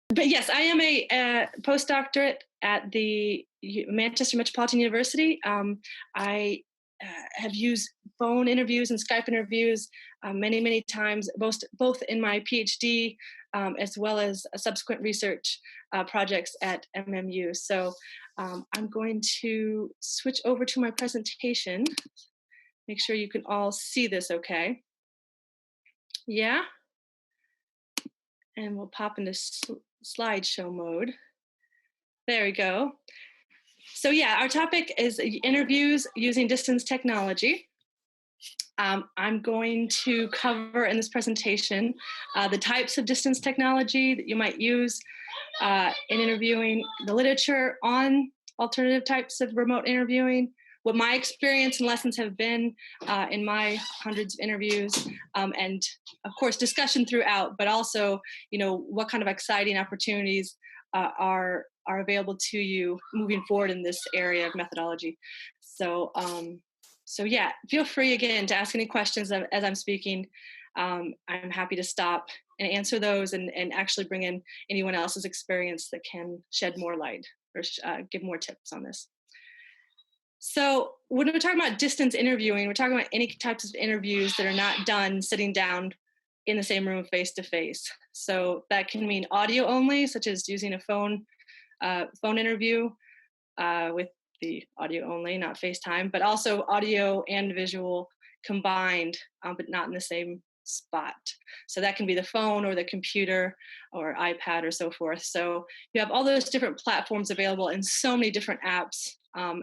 But yes, I am a postdoctorate at the Manchester Metropolitan University. I have used phone interviews and Skype interviews many, many times, both in my PhD as well as subsequent research projects at MMU. So I'm going to switch over to my presentation. Make sure you can all see this okay. Yeah? And we'll pop into slideshow mode. There we go. So yeah, our topic is interviews using distance technology. I'm going to cover in this presentation the types of distance technology that you might use in interviewing, the literature on alternative types of remote interviewing, what my experience and lessons have been in my hundreds of interviews, and of course discussion throughout, but also, what kind of exciting opportunities are available to you moving forward in this area of methodology. So yeah, feel free again to ask any questions as I'm speaking. I'm happy to stop and answer those and actually bring in anyone else's experience that can shed more light or give more tips on this. So when we're talking about distance interviewing, we're talking about any types of interviews that are not done sitting down in the same room face to face. So that can mean audio only, such as using a phone interview with the audio only, not FaceTime, but also audio and visual combined, but not in the same spot. So that can be the phone or the computer or iPad or so forth. So you have all those different platforms available in so many different apps,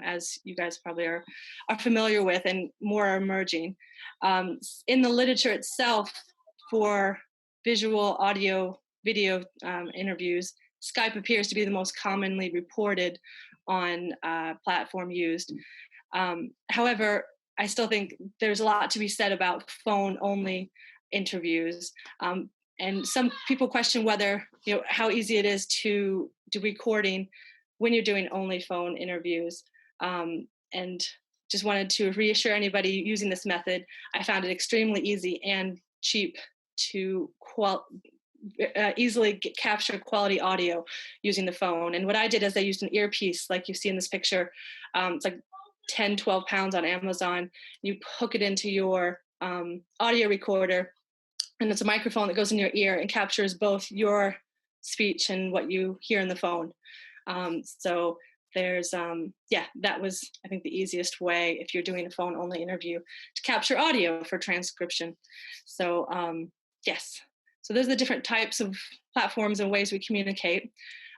as you guys probably are familiar with, and more are emerging. In the literature itself for visual, audio, video interviews, Skype appears to be the most commonly reported on platform used. However, I still think there's a lot to be said about phone-only interviews. And some people question whether, how easy it is to do recording when you're doing only phone interviews. And just wanted to reassure anybody using this method, I found it extremely easy and cheap to easily capture quality audio using the phone. And what I did is I used an earpiece like you see in this picture. It's like 10, 12 pounds on Amazon. You hook it into your audio recorder, and it's a microphone that goes in your ear and captures both your speech and what you hear in the phone. So there's, that was, I think, the easiest way if you're doing a phone only interview to capture audio for transcription. So yes, so those are the different types of platforms and ways we communicate.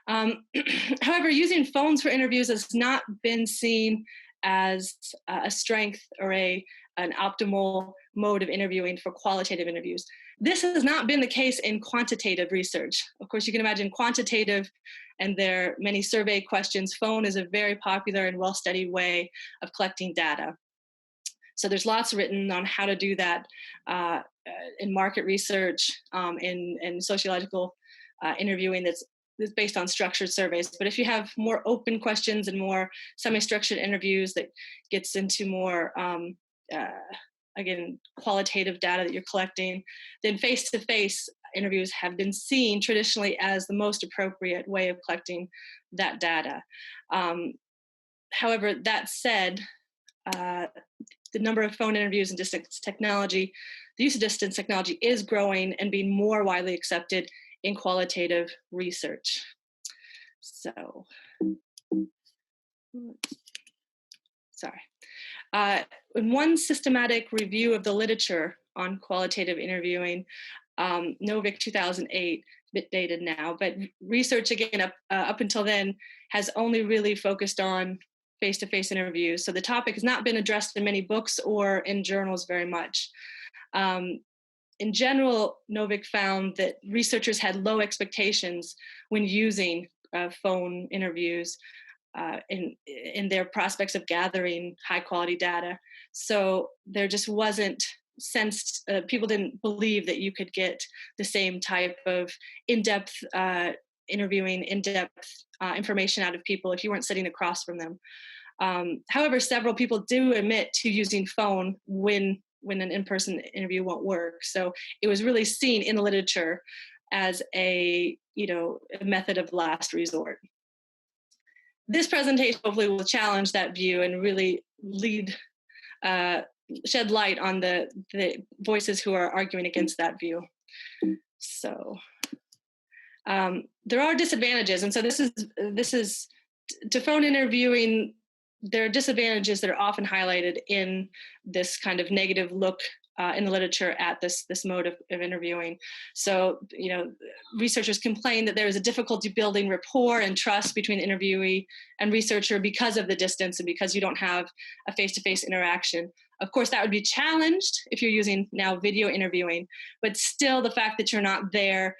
However, using phones for interviews has not been seen as a strength or an optimal mode of interviewing for qualitative interviews. This has not been the case in quantitative research. Of course, you can imagine quantitative, and there are many survey questions. Phone is a very popular and well-studied way of collecting data. So there's lots written on how to do that in market research, in sociological interviewing that's based on structured surveys. But if you have more open questions and more semi-structured interviews that gets into more, again, qualitative data that you're collecting, then face-to-face interviews have been seen traditionally as the most appropriate way of collecting that data. However, that said, the number of phone interviews and distance technology, the use of distance technology is growing and being more widely accepted in qualitative research. So, sorry. In one systematic review of the literature on qualitative interviewing, Novick 2008, a bit dated now, but research again up until then has only really focused on face-to-face interviews. So the topic has not been addressed in many books or in journals very much. In general, Novick found that researchers had low expectations when using phone interviews in their prospects of gathering high-quality data. So there just wasn't sensed, people didn't believe that you could get the same type of in-depth interviewing, in-depth information out of people if you weren't sitting across from them. However, several people do admit to using phone when an in-person interview won't work. So it was really seen in the literature as a a method of last resort. This presentation hopefully will challenge that view and really shed light on the voices who are arguing against that view. So there are disadvantages, and so this is to phone interviewing. There are disadvantages that are often highlighted in this kind of negative look in the literature at this mode of interviewing. So, researchers complain that there is a difficulty building rapport and trust between the interviewee and researcher because of the distance and because you don't have a face-to-face interaction. Of course, that would be challenged if you're using now video interviewing, but still the fact that you're not there,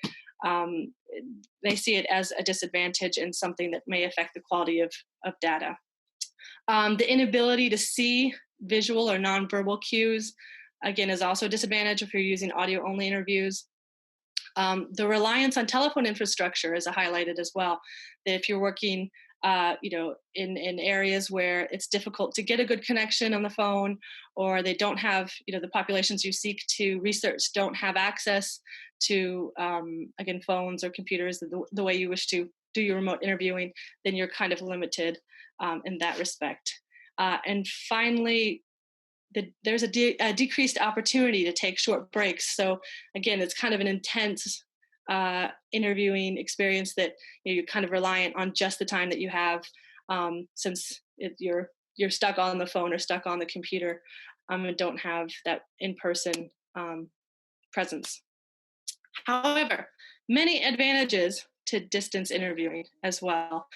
they see it as a disadvantage and something that may affect the quality of data. The inability to see visual or nonverbal cues, again, is also a disadvantage if you're using audio-only interviews. The reliance on telephone infrastructure is highlighted as well. That if you're working, in areas where it's difficult to get a good connection on the phone, or they don't have, the populations you seek to research don't have access to, again, phones or computers the way you wish to do your remote interviewing, then you're kind of limited in that respect. And finally, there's a decreased opportunity to take short breaks. So again, it's kind of an intense interviewing experience that you're kind of reliant on just the time that you have, since you're stuck on the phone or stuck on the computer, and don't have that in-person presence. However, many advantages to distance interviewing as well.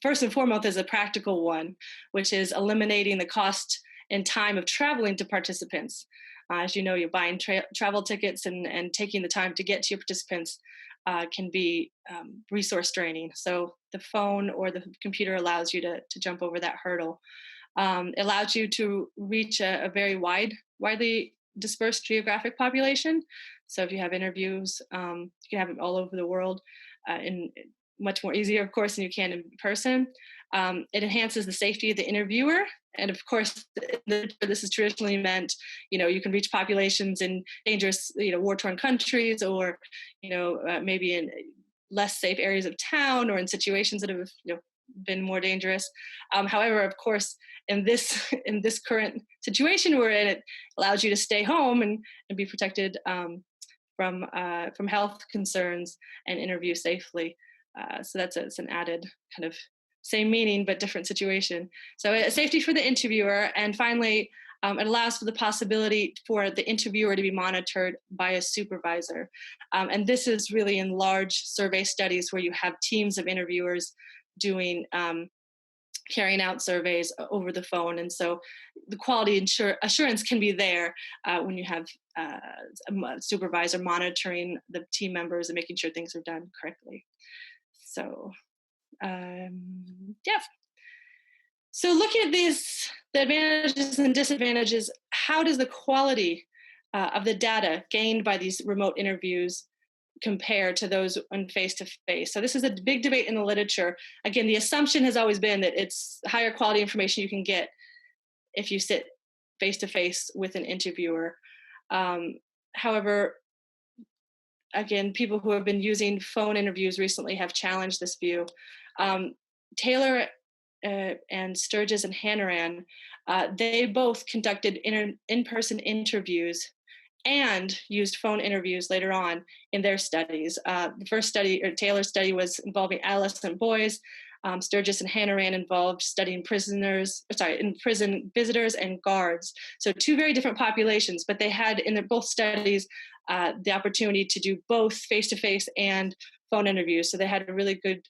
First and foremost is a practical one, which is eliminating the cost and time of traveling to participants. As you know, you're buying travel tickets and taking the time to get to your participants can be resource draining. So the phone or the computer allows you to jump over that hurdle. It allows you to reach a very widely dispersed geographic population. So if you have interviews, you can have them all over the world, and much more easier, of course, than you can in person. It enhances the safety of the interviewer. And of course, this is traditionally meant, you can reach populations in dangerous, war-torn countries, or, maybe in less safe areas of town, or in situations that have, been more dangerous. However, of course, in this current situation we're in, it allows you to stay home and be protected from health concerns and interview safely. So it's an added kind of same meaning but different situation. So safety for the interviewer, and finally, it allows for the possibility for the interviewer to be monitored by a supervisor. And this is really in large survey studies where you have teams of interviewers doing carrying out surveys over the phone. And so the quality assurance can be there when you have a supervisor monitoring the team members and making sure things are done correctly. So, yeah. So looking at the advantages and disadvantages, how does the quality of the data gained by these remote interviews compare to those on face-to-face? So this is a big debate in the literature. Again, the assumption has always been that it's higher quality information you can get if you sit face-to-face with an interviewer. However, again, people who have been using phone interviews recently have challenged this view. Taylor and Sturgis and Hanrahan, they both conducted in-person interviews and used phone interviews later on in their studies. The first study, or Taylor's study, was involving adolescent boys. Sturgis and Hanrahan involved studying prison visitors and guards. So two very different populations, but they had in their both studies the opportunity to do both face-to-face and phone interviews. So they had really good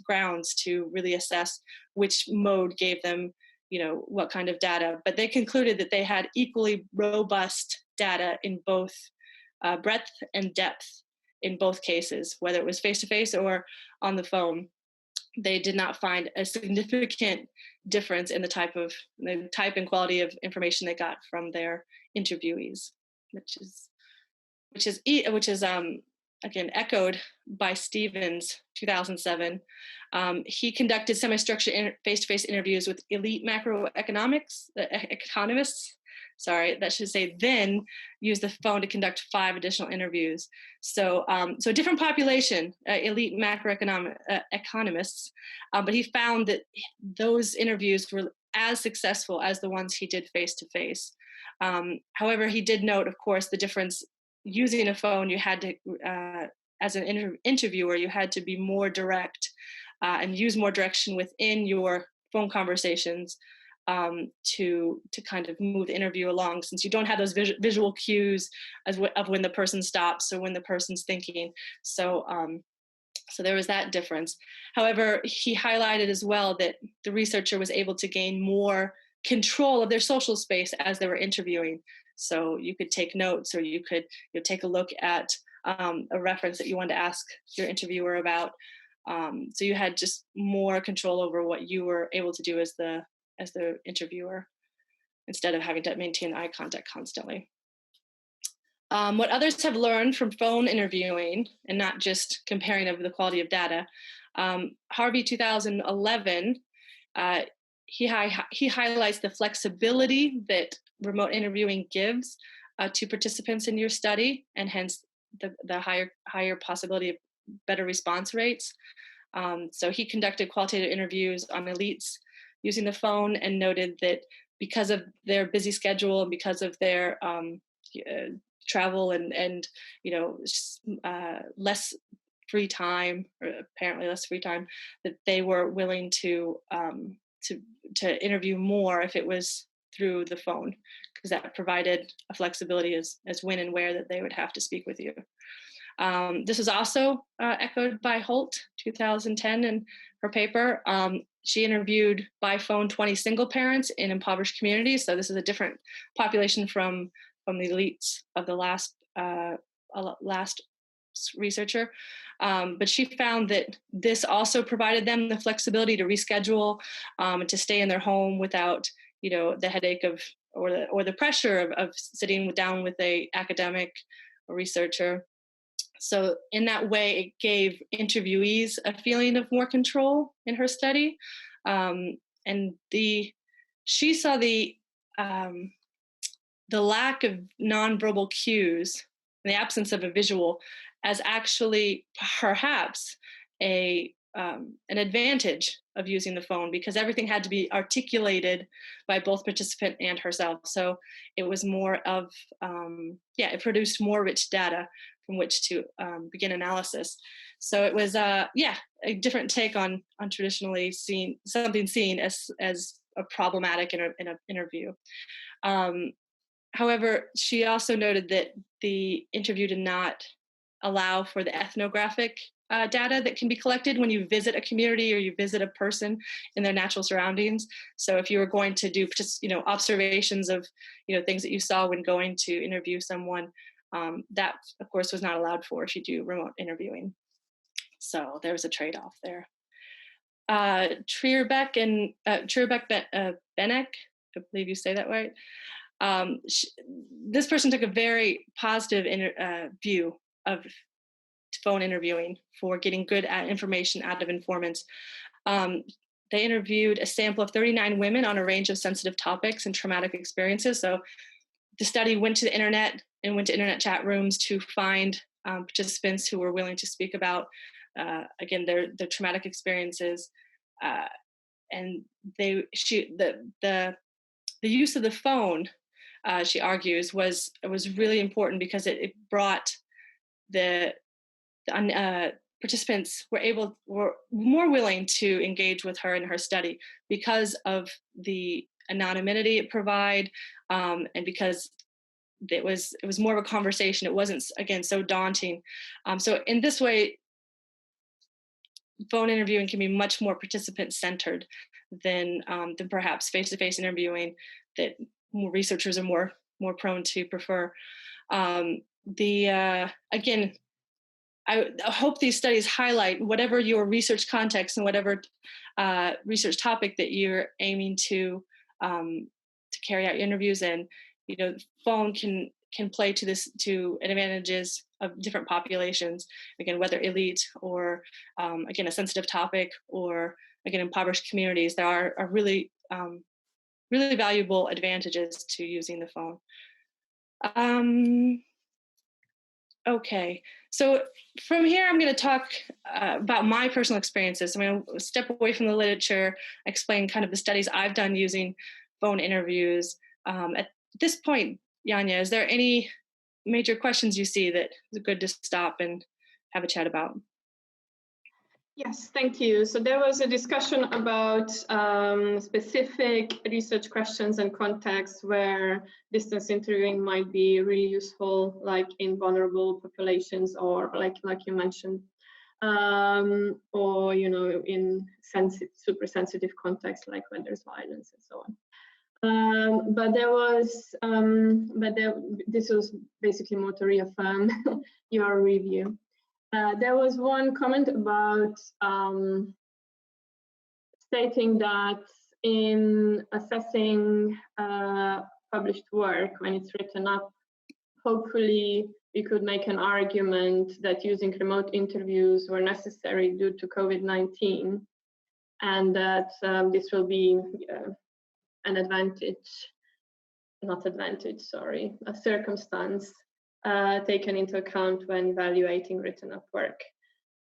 grounds to really assess which mode gave them, what kind of data. But they concluded that they had equally robust data in both breadth and depth in both cases, whether it was face-to-face or on the phone. They did not find a significant difference in the type and quality of information they got from their interviewees, which is again echoed by Stevens, 2007. He conducted semi-structured face-to-face interviews with elite macroeconomists sorry, that should say then use the phone to conduct 5 additional interviews. So, so a different population, elite macroeconomic economists, but he found that those interviews were as successful as the ones he did face-to-face. However, he did note, of course, the difference using a phone. You had to, as an interviewer, you had to be more direct and use more direction within your phone conversations to kind of move the interview along, since you don't have those visual cues of when the person stops or when the person's thinking. So so there was that difference. However, he highlighted as well that the researcher was able to gain more control of their social space as they were interviewing. So you could take notes, or you could take a look at a reference that you wanted to ask your interviewer about. So you had just more control over what you were able to do as the interviewer, instead of having to maintain eye contact constantly. What others have learned from phone interviewing, and not just comparing over the quality of data, Harvey 2011, he highlights the flexibility that remote interviewing gives to participants in your study, and hence the higher possibility of better response rates. So he conducted qualitative interviews on elites using the phone, and noted that because of their busy schedule and because of their travel and less free time, or apparently less free time, that they were willing to interview more if it was through the phone, because that provided a flexibility as when and where that they would have to speak with you. This is also echoed by Holt, 2010, in her paper. She interviewed by phone 20 single parents in impoverished communities. So this is a different population from the elites of the last researcher. But she found that this also provided them the flexibility to reschedule and to stay in their home without, the headache of or the pressure of sitting down with a academic or researcher. So in that way, it gave interviewees a feeling of more control in her study. And she saw the lack of nonverbal cues, the absence of a visual, as actually perhaps an advantage of using the phone, because everything had to be articulated by both participant and herself. So it was more of, it produced more rich data from which to begin analysis. So it was, a different take on traditionally seen as a problematic in an interview. However, she also noted that the interview did not allow for the ethnographic data that can be collected when you visit a community or you visit a person in their natural surroundings. So if you were going to do just, observations of, things that you saw when going to interview someone, that of course was not allowed for if you do remote interviewing. So there was a trade-off there. Trierbeck and Benek, I believe you say that right. This person took a very positive view of phone interviewing for getting good information out of informants. They interviewed a sample of 39 women on a range of sensitive topics and traumatic experiences. So the study went to the internet and went to internet chat rooms to find participants who were willing to speak about, again, their traumatic experiences. And the use of the phone, she argues, was really important because it brought the participants were more willing to engage with her in her study because of the anonymity it provide, and because it was more of a conversation. It wasn't, again, so daunting. So in this way, phone interviewing can be much more participant-centered than perhaps face-to-face interviewing that more researchers are more prone to prefer. Again, I hope these studies highlight whatever your research context and whatever research topic that you're aiming to carry out your interviews in. Phone can play to advantages of different populations. Again, whether elite or again a sensitive topic, or again impoverished communities, there are really really valuable advantages to using the phone. Okay, so from here, I'm going to talk about my personal experiences. I'm going to step away from the literature, explain kind of the studies I've done using phone interviews. At this point, Janja, is there any major questions you see that is good to stop and have a chat about? Yes, thank you. So there was a discussion about specific research questions and contexts where distance interviewing might be really useful, like in vulnerable populations, or like you mentioned, or in super sensitive contexts, like when there's violence and so on. This was basically more to reaffirm your review. There was one comment about stating that in assessing published work when it's written up, hopefully we could make an argument that using remote interviews were necessary due to COVID-19, and that this will be an a circumstance taken into account when evaluating written up work.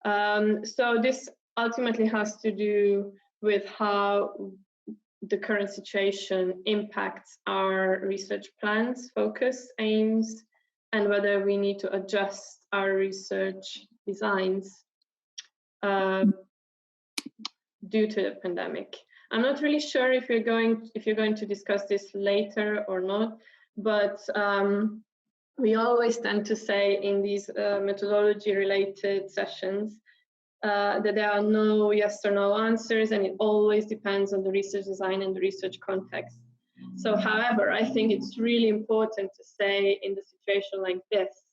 So this ultimately has to do with how the current situation impacts our research plans, focus, aims, and whether we need to adjust our research designs due to the pandemic. I'm not really sure if you're going to discuss this later or not, but we always tend to say in these methodology-related sessions that there are no yes or no answers, and it always depends on the research design and the research context. So, however, I think it's really important to say in the situation like this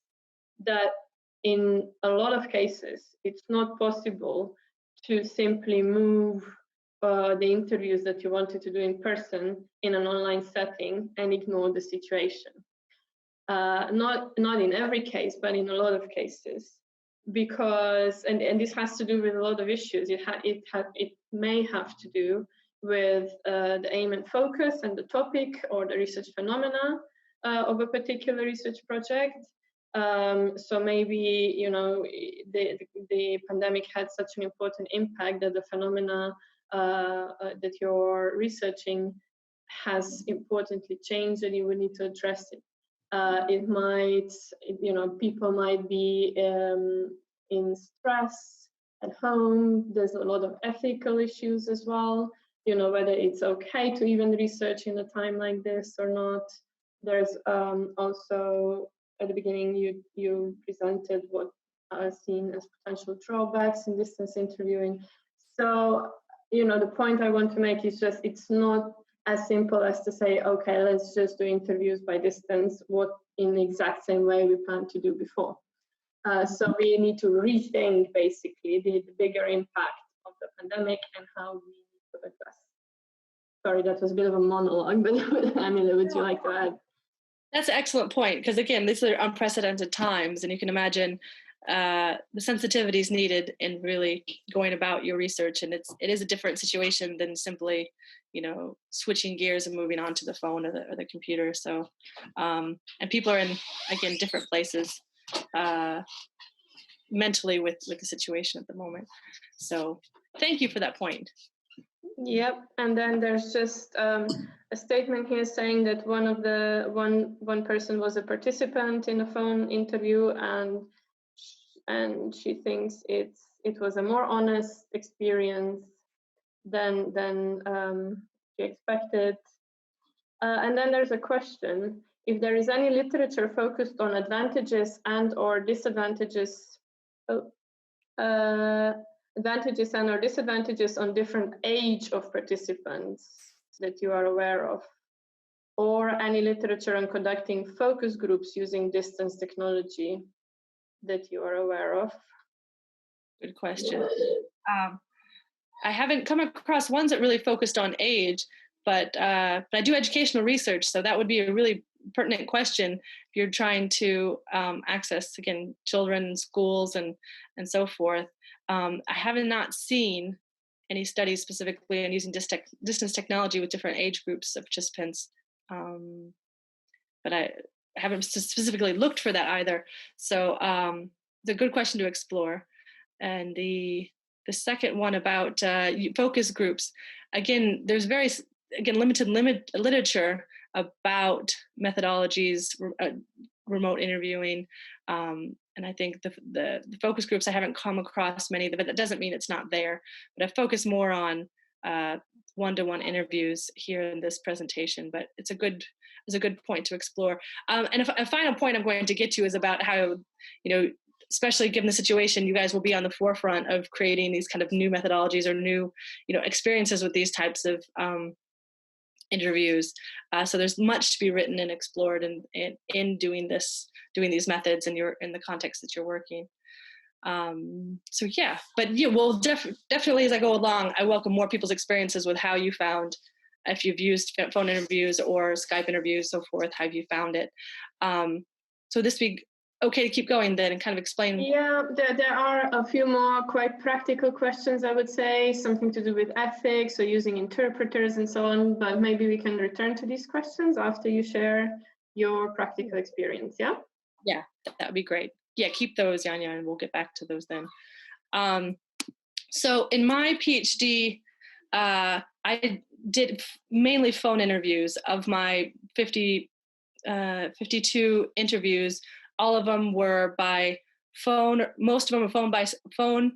that in a lot of cases, it's not possible to simply move the interviews that you wanted to do in person in an online setting and ignore the situation. Not in every case, but in a lot of cases, because and this has to do with a lot of issues. It may have to do with the aim and focus and the topic or the research phenomena of a particular research project. So maybe the pandemic had such an important impact that the phenomena that you're researching has importantly changed, and you would need to address it. It might, people might be in stress at home. There's a lot of ethical issues as well, whether it's okay to even research in a time like this or not. There's also, at the beginning, you presented what are seen as potential drawbacks in distance interviewing. So, the point I want to make is just, it's not as simple as to say, okay, let's just do interviews by distance, what in the exact same way we planned to do before. So we need to rethink basically the bigger impact of the pandemic and how we need to address. Sorry, that was a bit of a monologue, but Emilee, would you like to add? That's an excellent point, because again, these are unprecedented times, and you can imagine the sensitivities needed in really going about your research, and it is a different situation than simply switching gears and moving on to the phone or the computer. So and people are in, again, different places mentally with the situation at the moment. So thank you for that point. Yep. And then there's just a statement here saying that one person was a participant in a phone interview, and she thinks it was a more honest experience than she expected. And then there's a question: if there is any literature focused on advantages and or disadvantages, advantages and or disadvantages on different age of participants that you are aware of, or any literature on conducting focus groups using distance technology that you are aware of? Good question. I haven't come across ones that really focused on age, but I do educational research, so that would be a really pertinent question if you're trying to access, again, children, schools, and so forth. I have not seen any studies specifically on using distance technology with different age groups of participants. But I haven't specifically looked for that either. So it's a good question to explore. And the second one about focus groups, again, there's limited literature about methodologies, remote interviewing. And I think the focus groups, I haven't come across many, but that doesn't mean it's not there. But I focus more on one-to-one interviews here in this presentation, but it's a good point to explore. And a final point I'm going to get to is about how, especially given the situation, you guys will be on the forefront of creating these kind of new methodologies or new, experiences with these types of interviews. So there's much to be written and explored in doing these methods in the context that you're working. So yeah, but we'll definitely, as I go along, I welcome more people's experiences with how you found, if you've used phone interviews or Skype interviews, so forth, how have you found it? So this be okay to keep going then and kind of explain. Yeah, there are a few more quite practical questions, I would say, something to do with ethics or using interpreters and so on, but maybe we can return to these questions after you share your practical experience, yeah? Yeah, that would be great. Yeah, keep those, Janja, and we'll get back to those then. So in my PhD, I did mainly phone interviews. Of my 52 interviews, all of them were by phone. Most of them were by phone.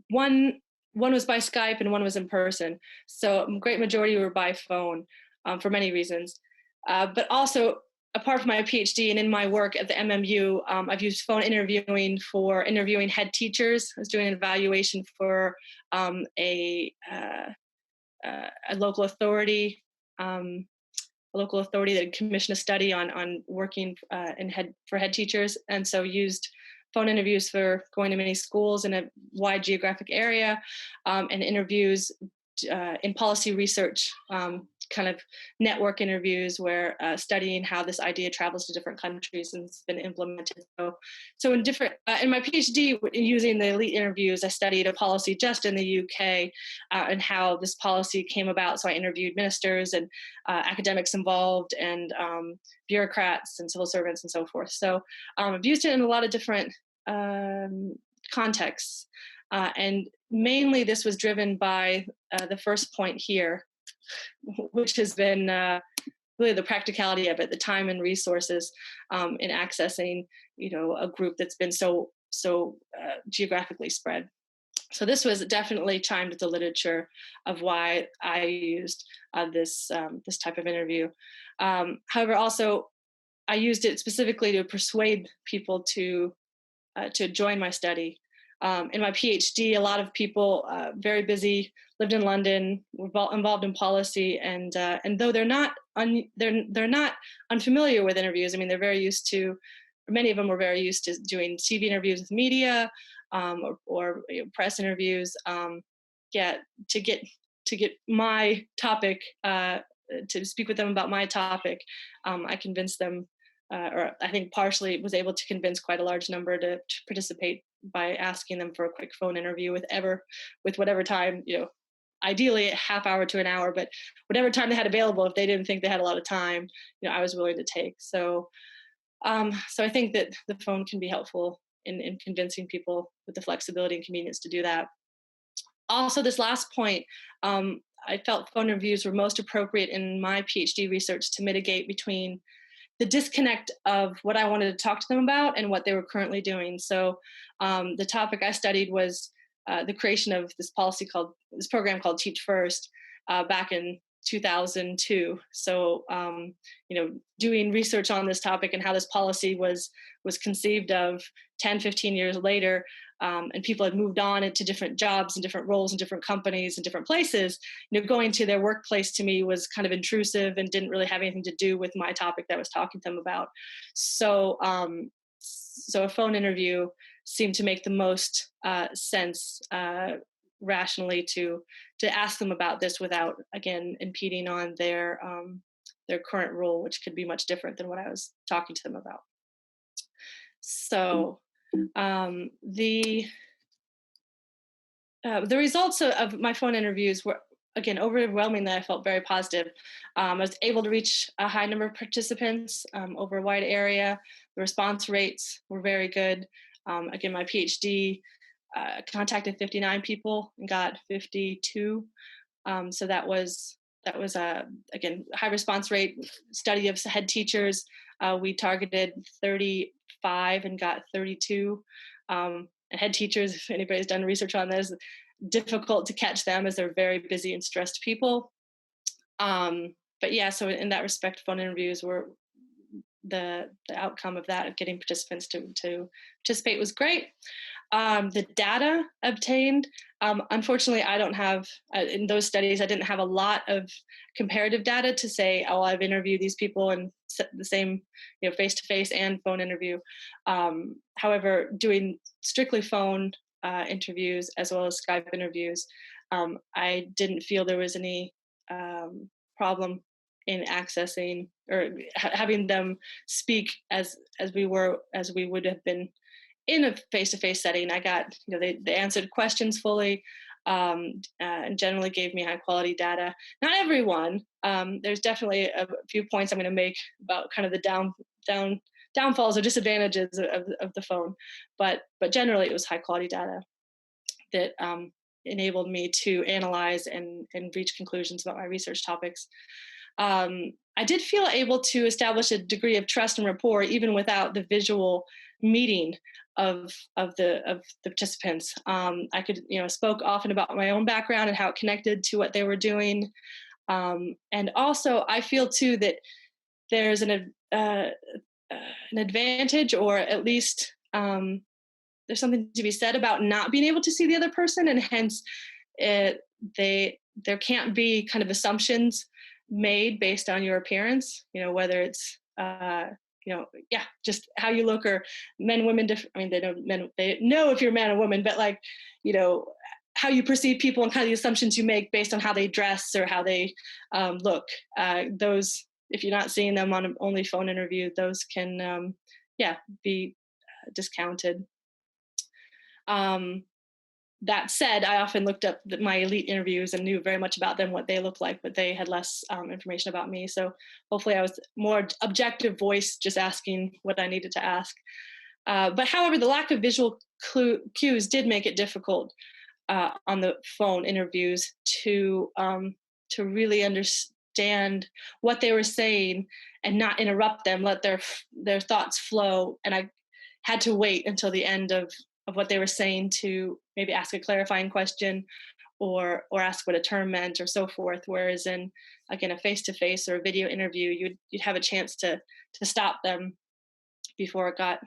One was by Skype and one was in person. So a great majority were by phone for many reasons. But also, apart from my PhD and in my work at the MMU, I've used phone interviewing for interviewing head teachers. I was doing an evaluation for a local authority, that commissioned a study on working for head teachers, and so used phone interviews for going to many schools in a wide geographic area, and interviews in policy research, kind of network interviews where studying how this idea travels to different countries and it's been implemented. So in my PhD, using the elite interviews, I studied a policy just in the UK and how this policy came about. So I interviewed ministers and academics involved and bureaucrats and civil servants and so forth. So I've used it in a lot of different contexts. And mainly this was driven by the first point here, which has been really the practicality of it, the time and resources in accessing, a group that's been so geographically spread. So this was definitely chimed with the literature of why I used this type of interview. However, also I used it specifically to persuade people to join my study. In my PhD, a lot of people, very busy, lived in London, were involved in policy, and though they're not unfamiliar with interviews. I mean, they're very used to. Many of them were very used to doing TV interviews with media, or press interviews. To get my topic, to speak with them about my topic, I convinced them. Or I think partially was able to convince quite a large number to participate by asking them for a quick phone interview with whatever time, ideally a half hour to an hour, but whatever time they had available. If they didn't think they had a lot of time, I was willing to take. So I think that the phone can be helpful in convincing people with the flexibility and convenience to do that. Also, this last point, I felt phone interviews were most appropriate in my PhD research to mitigate between the disconnect of what I wanted to talk to them about and what they were currently doing. So the topic I studied was the creation of this program called Teach First back in 2002. So, doing research on this topic and how this policy was conceived of 10, 15 years later, and people had moved on into different jobs and different roles in different companies and different places, going to their workplace to me was kind of intrusive and didn't really have anything to do with my topic that I was talking to them about. So a phone interview seemed to make the most sense rationally to ask them about this without, again, impeding on their current role, which could be much different than what I was talking to them about. So the The results of my phone interviews were, again, overwhelmingly, I felt very positive. I was able to reach a high number of participants over a wide area. The response rates were very good. Again, my PhD contacted 59 people and got 52. So that was again, high response rate. Study of head teachers, we targeted 35 and got 32. And head teachers, if anybody's done research on this, difficult to catch them as they're very busy and stressed people. But yeah, so in that respect, phone interviews were the outcome of that, of getting participants to participate, was great. The data obtained, unfortunately, I don't have, in those studies, I didn't have a lot of comparative data to say, oh, I've interviewed these people and the same, face-to-face and phone interview. However, doing strictly phone interviews as well as Skype interviews, I didn't feel there was any problem in accessing or having them speak as we would have been in a face-to-face setting. I got, they answered questions fully, and generally gave me high quality data. Not everyone. There's definitely a few points I'm going to make about kind of the downfalls or disadvantages of the phone, but generally it was high quality data that enabled me to analyze and reach conclusions about my research topics. I did feel able to establish a degree of trust and rapport even without the visual meeting of the participants. I could, spoke often about my own background and how it connected to what they were doing. And also I feel too that there's an advantage, or at least there's something to be said about not being able to see the other person, and hence there can't be kind of assumptions made based on your appearance, whether it's just how you look, or men, women, different. I mean, they know if you're a man or woman, but how you perceive people and kind of the assumptions you make based on how they dress or how they look. Those, if you're not seeing them on an only phone interview, those can be discounted. That said, I often looked up my elite interviews and knew very much about them, what they looked like, but they had less information about me. So hopefully I was more objective voice, just asking what I needed to ask. But however, the lack of visual cues did make it difficult on the phone interviews to really understand what they were saying and not interrupt them, let their thoughts flow. And I had to wait until the end of what they were saying to maybe ask a clarifying question or ask what a term meant or so forth. Whereas in, again, a face-to-face or a video interview, you'd have a chance to stop them before it got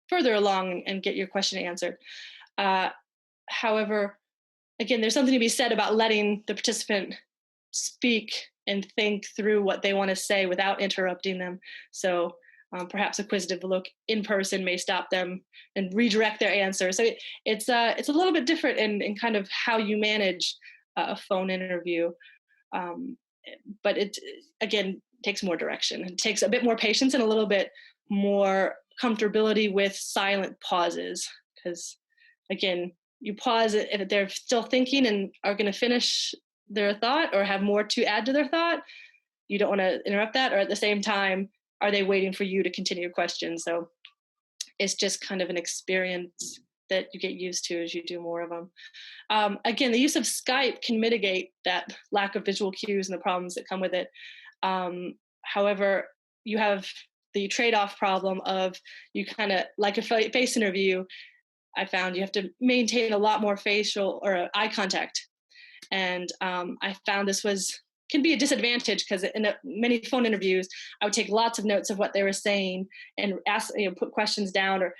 further along and get your question answered. However, again, there's something to be said about letting the participant speak and think through what they want to say without interrupting them. So perhaps a quizzitive look in person may stop them and redirect their answer. So it's a little bit different in kind of how you manage a phone interview. But it, again, takes more direction. It takes a bit more patience and a little bit more comfortability with silent pauses. Because, again, you pause if they're still thinking and are going to finish their thought or have more to add to their thought. You don't want to interrupt that. Or at the same time, are they waiting for you to continue your question? So it's just kind of an experience that you get used to as you do more of them. Again, the use of Skype can mitigate that lack of visual cues and the problems that come with it. However, you have the trade-off problem of you kind of, like a face interview, I found you have to maintain a lot more facial or eye contact. And I found this can be a disadvantage because in many phone interviews, I would take lots of notes of what they were saying and ask, put questions down, or,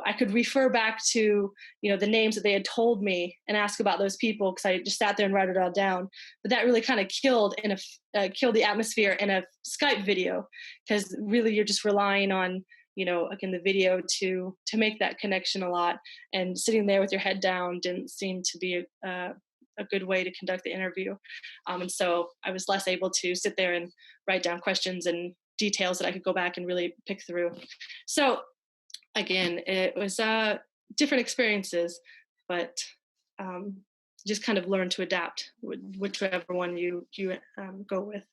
I could refer back to, the names that they had told me and ask about those people because I just sat there and wrote it all down. But that really kind of killed the atmosphere in a Skype video, because really you're just relying on, again, the video to make that connection a lot. And sitting there with your head down didn't seem to be a good way to conduct the interview. And so I was less able to sit there and write down questions and details that I could go back and really pick through. So again, it was different experiences, but just kind of learn to adapt, whichever one you go with.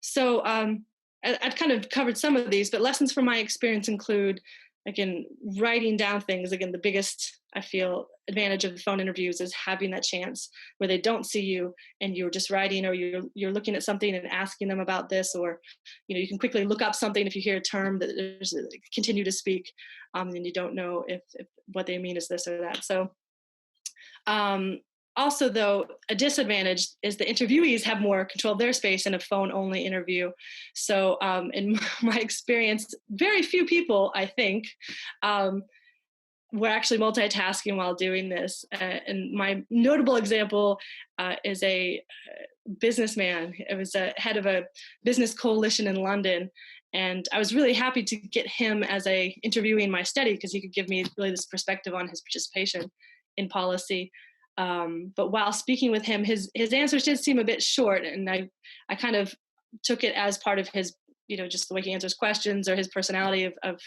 So I've kind of covered some of these, but lessons from my experience include, again, writing down things. Again, the biggest, I feel, advantage of phone interviews is having that chance where they don't see you and you're just writing, or you're looking at something and asking them about this, or you can quickly look up something if you hear a term that there's continue to speak, and you don't know if what they mean is this or that. So also, though, a disadvantage is the interviewees have more control of their space in a phone-only interview. So in my experience, very few people, I think, were actually multitasking while doing this. And my notable example is a businessman. It was a head of a business coalition in London. And I was really happy to get him as a interviewee in my study because he could give me really this perspective on his participation in policy. But while speaking with him, his answers did seem a bit short, and I kind of took it as part of his, just the way he answers questions or his personality of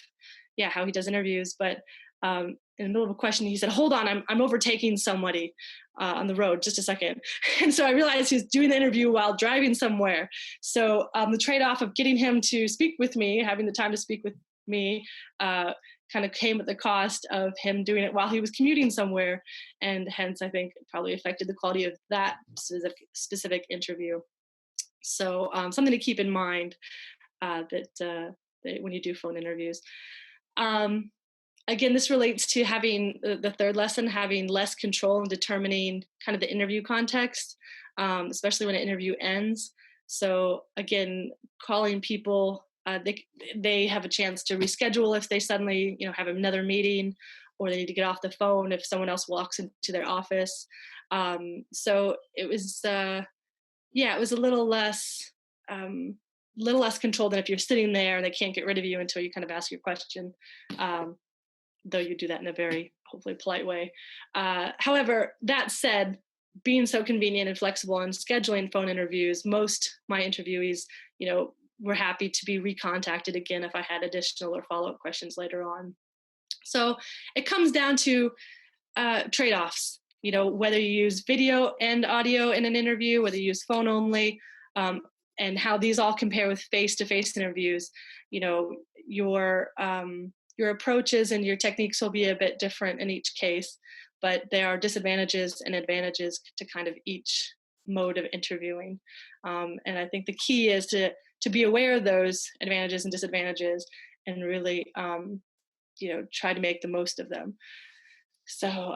how he does interviews. But in the middle of a question, he said, "Hold on, I'm overtaking somebody on the road. Just a second." And so I realized he was doing the interview while driving somewhere. So the trade-off of getting him to speak with me, having the time to speak with me, kind of came at the cost of him doing it while he was commuting somewhere, and hence I think it probably affected the quality of that specific interview. So something to keep in mind that when you do phone interviews. Again, this relates to having the third lesson, having less control in determining kind of the interview context, especially when an interview ends. So again, calling people, they have a chance to reschedule if they suddenly, have another meeting, or they need to get off the phone if someone else walks into their office. So it was, it was a little less controlled than if you're sitting there and they can't get rid of you until you kind of ask your question. Though you do that in a very, hopefully, polite way. However, that said, being so convenient and flexible and scheduling phone interviews, most my interviewees, were happy to be recontacted again if I had additional or follow-up questions later on. So it comes down to trade-offs, whether you use video and audio in an interview, whether you use phone only, and how these all compare with face-to-face interviews. Your approaches and your techniques will be a bit different in each case, but there are disadvantages and advantages to kind of each mode of interviewing. And I think the key is to be aware of those advantages and disadvantages and really, try to make the most of them. So,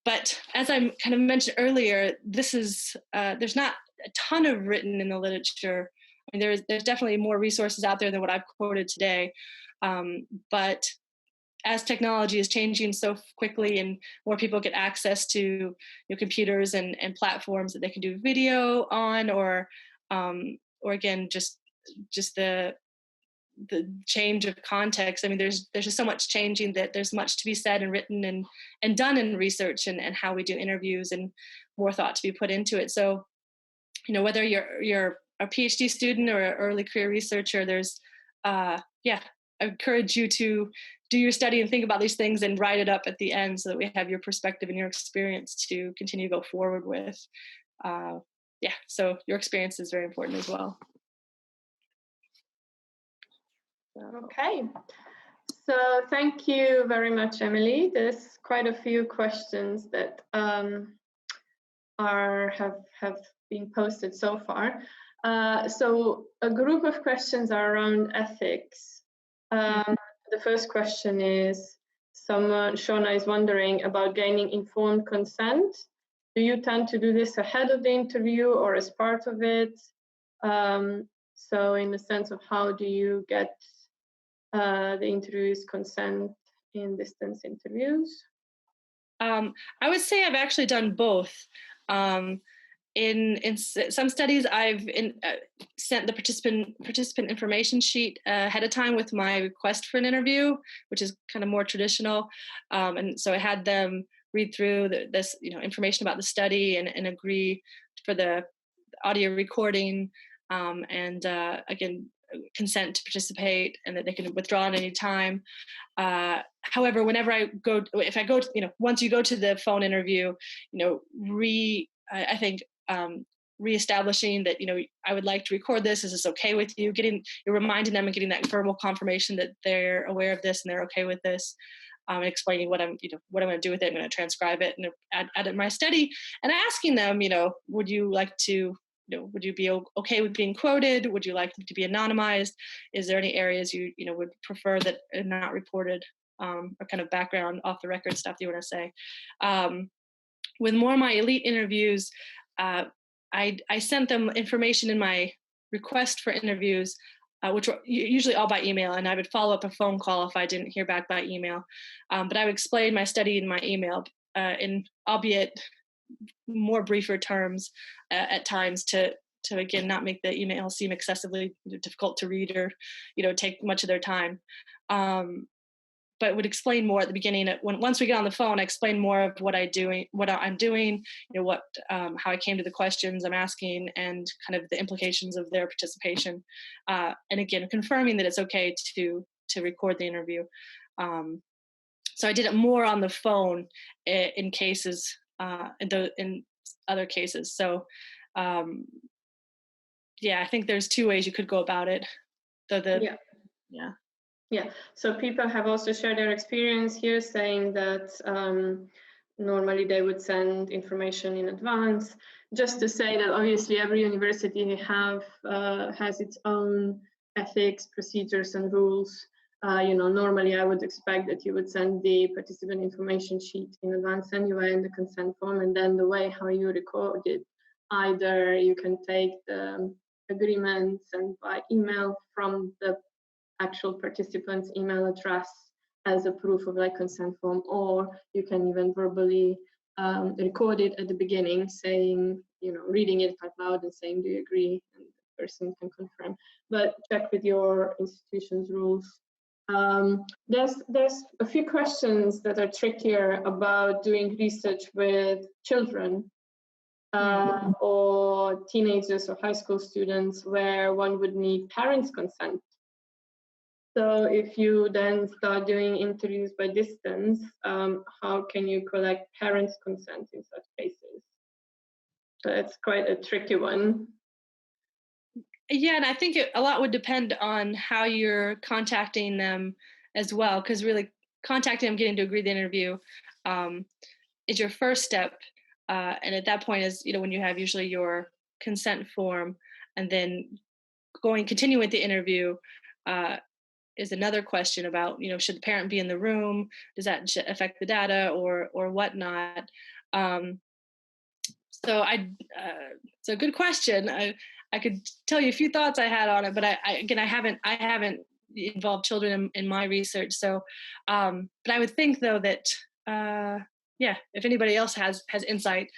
but as I kind of mentioned earlier, this is, there's not a ton of written in the literature. I mean, there's definitely more resources out there than what I've quoted today. But as technology is changing so quickly and more people get access to computers and platforms that they can do video on, or again, just the change of context. I mean, there's just so much changing that there's much to be said and written and done in research and how we do interviews, and more thought to be put into it. So, whether you're a PhD student or an early career researcher, there's, I encourage you to do your study and think about these things and write it up at the end so that we have your perspective and your experience to continue to go forward with. So your experience is very important as well. Okay. So thank you very much, Emilee. There's quite a few questions that have been posted so far. So a group of questions are around ethics. The first question is, Shona is wondering about gaining informed consent. Do you tend to do this ahead of the interview or as part of it? So in the sense of how do you get the interviewee's consent in distance interviews? I would say I've actually done both. In some studies, I've sent the participant information sheet ahead of time with my request for an interview, which is kind of more traditional. And so I had them read through this, information about the study and agree for the audio recording. And again, consent to participate and that they can withdraw at any time. However, whenever if I go to, once you go to the phone interview, I think reestablishing that, I would like to record this. Is this okay with you? You're reminding them and getting that verbal confirmation that they're aware of this and they're okay with this. And explaining what I'm going to do with it. I'm going to transcribe it and add it in my study, and asking them, would you like to, would you be okay with being quoted? Would you like to be anonymized? Is there any areas you would prefer that are not reported, or kind of background off the record stuff you want to say? With more of my elite interviews, I sent them information in my request for interviews, which were usually all by email, and I would follow up a phone call if I didn't hear back by email. But I would explain my study in my email, in albeit more briefer terms at times, to again not make the email seem excessively difficult to read or take much of their time. But would explain more at the beginning. Once we get on the phone, I explain more of what I'm doing, how I came to the questions I'm asking, and kind of the implications of their participation. And again, confirming that it's okay to record the interview. So I did it more on the phone in cases, in other cases. So I think there's two ways you could go about it. Yeah, so people have also shared their experience here, saying that normally they would send information in advance. Just to say that obviously every university has its own ethics, procedures, and rules. Normally I would expect that you would send the participant information sheet in advance anyway, in the consent form, and then the way how you record it, either you can take the agreements and by email from the actual participant's email address as a proof of consent form, or you can even verbally record it at the beginning, saying, reading it out loud and saying, do you agree? And the person can confirm. But check with your institution's rules. There's a few questions that are trickier about doing research with children or teenagers or high school students, where one would need parents' consent. So if you then start doing interviews by distance, how can you collect parents' consent in such cases? So it's quite a tricky one. Yeah, and I think a lot would depend on how you're contacting them as well, because really contacting them, getting to agree to the interview is your first step. And at that point is, when you have usually your consent form, and then continue with the interview, is another question about, should the parent be in the room? Does that affect the data or whatnot? So it's a good question. I could tell you a few thoughts I had on it, but I haven't involved children in my research. So, but I would think though that if anybody else has insight,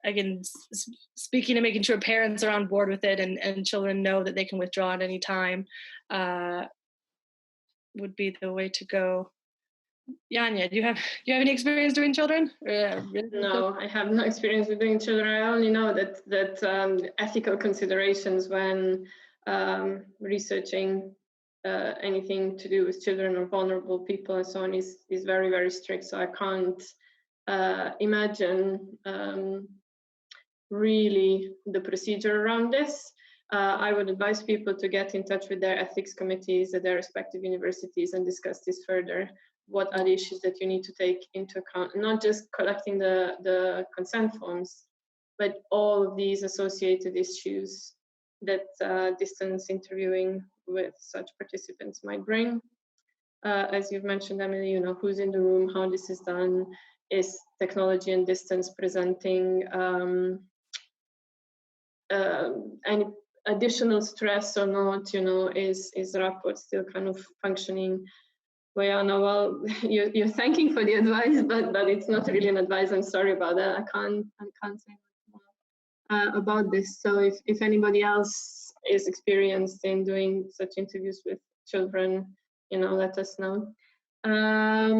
again, speaking and making sure parents are on board with it and children know that they can withdraw at any time would be the way to go. Janja, do you have any experience doing children? No, I have no experience with doing children. I only know that ethical considerations when researching anything to do with children or vulnerable people and so on is very, very strict. So I can't imagine really the procedure around this. I would advise people to get in touch with their ethics committees at their respective universities and discuss this further. What are the issues that you need to take into account? Not just collecting the consent forms, but all of these associated issues that distance interviewing with such participants might bring. As you've mentioned, Emilee, who's in the room, how this is done, is technology and distance presenting any additional stress or not, is rapport still kind of functioning? Well, well, you're thanking for the advice, but it's not really an advice. I'm sorry about that. I can't say much more about this. So if anybody else is experienced in doing such interviews with children, let us know. Let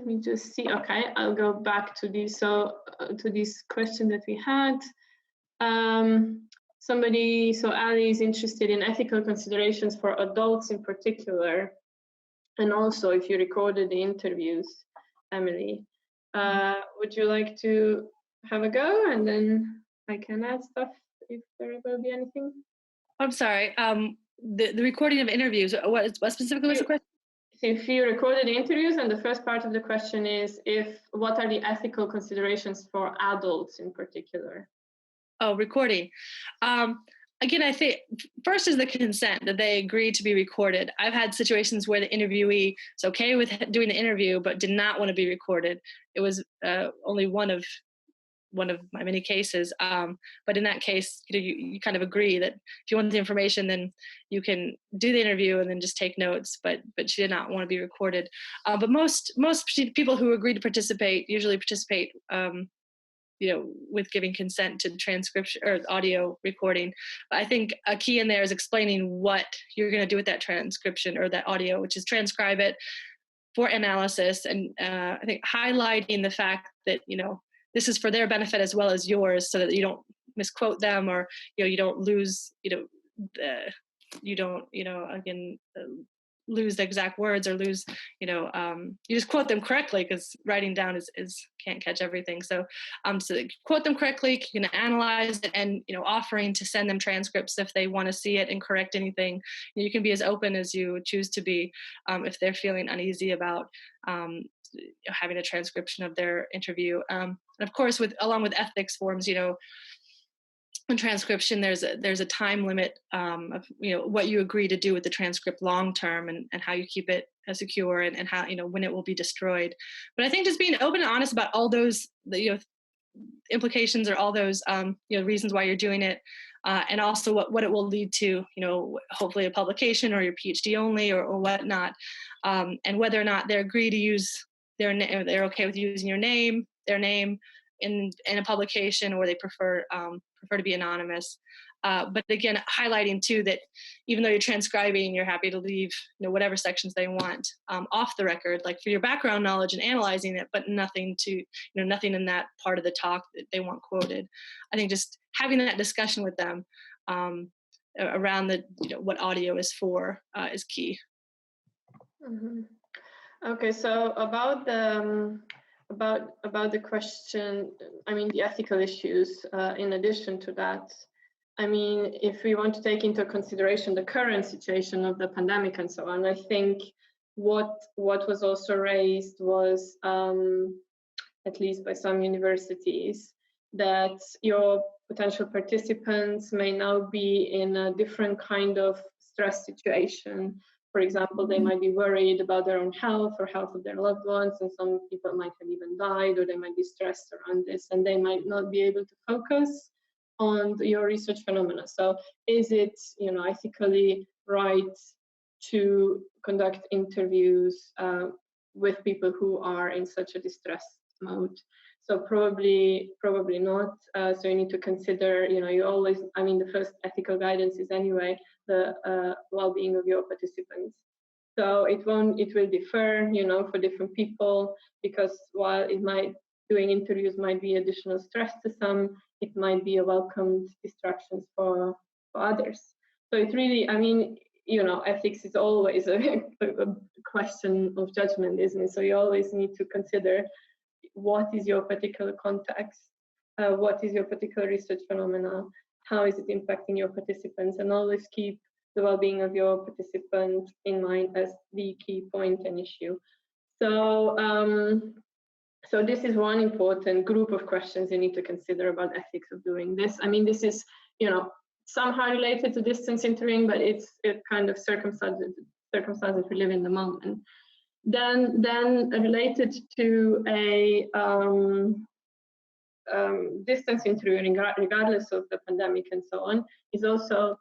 me just see. Okay, I'll go back to this. So to this question that we had. So Ali is interested in ethical considerations for adults in particular, and also if you recorded the interviews, Emily. Would you like to have a go, and then I can add stuff if there will be anything? I'm sorry. The recording of interviews. What specifically was the question? So if you recorded the interviews, and the first part of the question is what are the ethical considerations for adults in particular? Oh, recording. Again, I think first is the consent, that they agree to be recorded. I've had situations where the interviewee is okay with doing the interview, but did not want to be recorded. It was only one of my many cases. But in that case, you kind of agree that if you want the information, then you can do the interview and then just take notes. But she did not want to be recorded. But most people who agree to participate usually participate. With giving consent to transcription or audio recording. But I think a key in there is explaining what you're going to do with that transcription or that audio, which is transcribe it for analysis, and I think highlighting the fact that this is for their benefit as well as yours, so that you don't misquote them, or you don't lose lose the exact words, or lose you just quote them correctly, because writing down is can't catch everything. So quote them correctly, you can analyze it, and offering to send them transcripts if they want to see it and correct anything. You can be as open as you choose to be if they're feeling uneasy about having a transcription of their interview. And of course, along with ethics forms, in transcription, there's a time limit of what you agree to do with the transcript long term, and how you keep it secure, and how when it will be destroyed. But I think just being open and honest about all those implications, or all those reasons why you're doing it, and also what it will lead to, hopefully a publication or your PhD only, or whatnot, and whether or not they agree to use they're okay with using their name in a publication, or they prefer to be anonymous. But again, highlighting too that even though you're transcribing, you're happy to leave whatever sections they want off the record, like for your background knowledge and analyzing it, but nothing in that part of the talk that they want quoted. I think just having that discussion with them around what audio is for is key. Mm-hmm. Okay, so about the question, the ethical issues, in addition to that, if we want to take into consideration the current situation of the pandemic and so on, I think what was also raised was, at least by some universities, that your potential participants may now be in a different kind of stress situation. For example, they might be worried about their own health or health of their loved ones, and some people might have even died, or they might be stressed around this, and they might not be able to focus on your research phenomena. So is it ethically right to conduct interviews with people who are in such a distressed mode? So probably not. So you need to consider, you always, the first ethical guidance is anyway the well-being of your participants. So it will differ, for different people, because while doing interviews might be additional stress to some, it might be a welcomed distractions for others. So it really, ethics is always a question of judgment, isn't it? So you always need to consider what is your particular context, what is your particular research phenomena, how is it impacting your participants, and always keep the well-being of your participants in mind as the key point and issue. So, so this is one important group of questions you need to consider about ethics of doing this. This is, somehow related to distance interviewing, but it's kind of circumstances we live in the moment. Then related to a distance interviewing, regardless of the pandemic and so on, is also,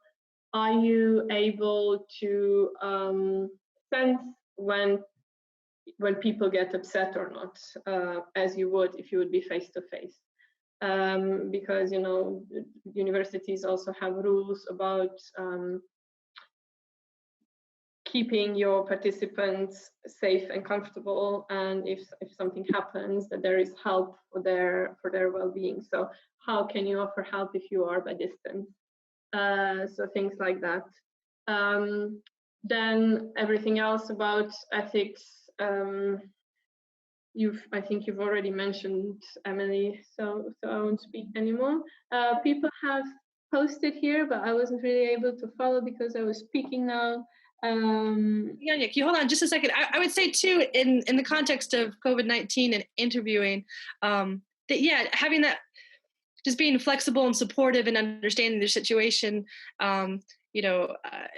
are you able to sense when people get upset or not, as you would if you would be face to face? Because universities also have rules about keeping your participants safe and comfortable, and if something happens, that there is help for their well-being. So how can you offer help if you are by distance? So things like that. Then everything else about ethics, I think you've already mentioned, Emily, so I won't speak anymore. People have posted here, but I wasn't really able to follow because I was speaking now. Yeah, can you hold on just a second? I would say too, in the context of COVID-19 and interviewing, that having that, just being flexible and supportive and understanding their situation, and